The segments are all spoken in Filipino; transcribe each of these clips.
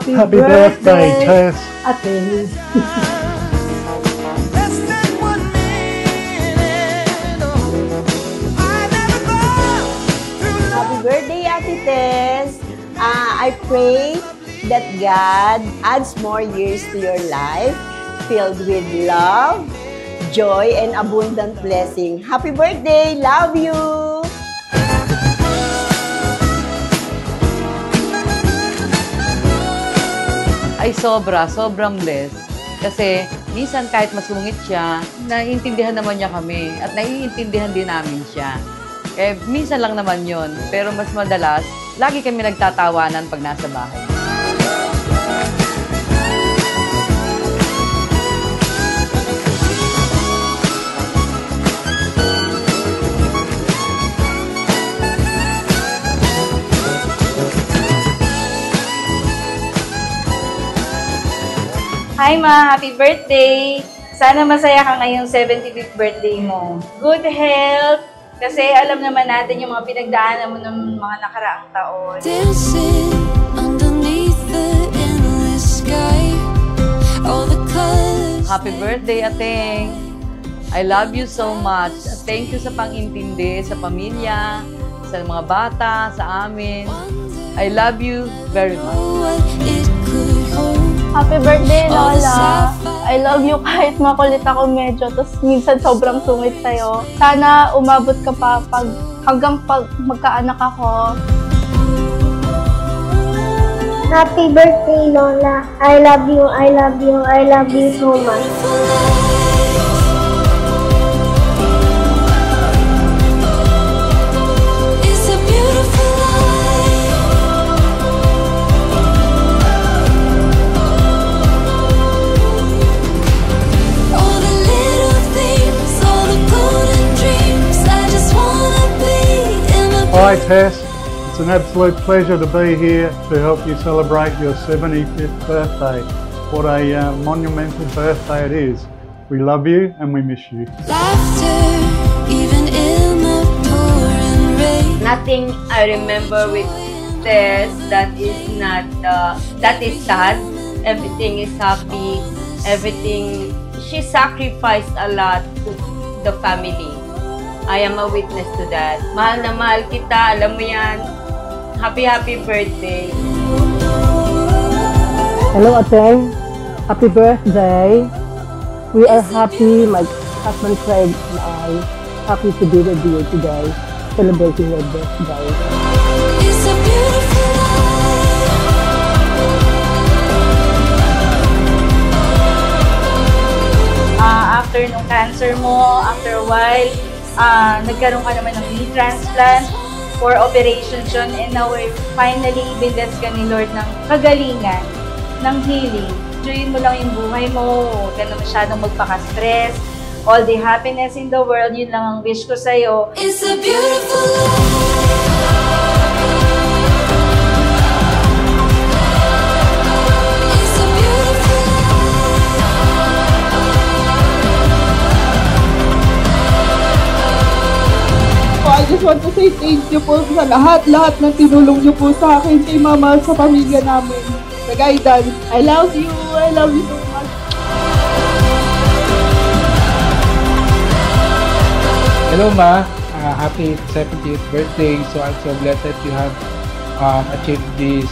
Happy birthday, Tess. Ate. Happy birthday, Ate Tess. I pray that God adds more years to your life, filled with love, joy, and abundant blessing. Happy birthday! Love you! Ay sobrang blessed. Kasi minsan kahit masungit siya, naiintindihan naman niya kami at naiintindihan din namin siya. Eh, minsan lang naman yon, pero mas madalas, lagi kami nagtatawanan pag nasa bahay. Hi Ma! Happy birthday! Sana masaya ka ngayong 75th birthday mo. Good health! Kasi alam naman natin yung mga pinagdaanan mo ng mga nakaraang taon. Happy birthday, Ateng! I love you so much. Thank you sa pang-intindi, sa pamilya, sa mga bata, sa amin. I love you very much. Happy birthday, Lola! I love you kahit makulit ako medyo, tapos minsan sobrang sungit sa'yo. Sana umabot ka pa hanggang pag magkaanak ako. Happy birthday, Lola! I love you, I love you, I love you so much. Hi Tess, it's an absolute pleasure to be here to help you celebrate your 75th birthday. What a monumental birthday it is. We love you and we miss you. Nothing I remember with Tess that is not, that is sad. Everything is happy. Everything, she sacrificed a lot to the family. I am a witness to that. Mahal na mahal kita, alam mo yan. Happy birthday. Hello, Ateng. Happy birthday. We are happy, my husband Craig and I, happy to be with you today, celebrating your birthday. It's a beautiful life. After nung cancer mo, after a while, nagkaroon ka naman ng knee transplant for operation yun, and now finally binless ka ni Lord ng kagalingan, ng healing. Enjoyin mo lang yung buhay mo, huwag ka na masyadong magpaka-stress. All the happiness in the world, yun lang ang wish ko sa'yo. It's a beautiful life. I just want to say thank you po sa lahat ng tinulong niyo po sa akin, kay Mama, sa pamilya namin. The guidance. I love you so much. Hello Ma, happy 70th birthday. So I'm so glad that you have achieved this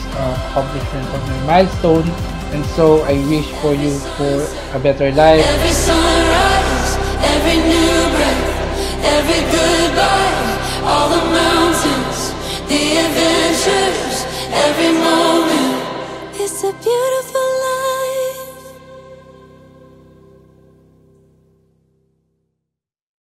accomplishment of your milestone. And so I wish for you for a better life. Every sunrise, every new breath, every goodbye, all the mountains, the adventures, every moment.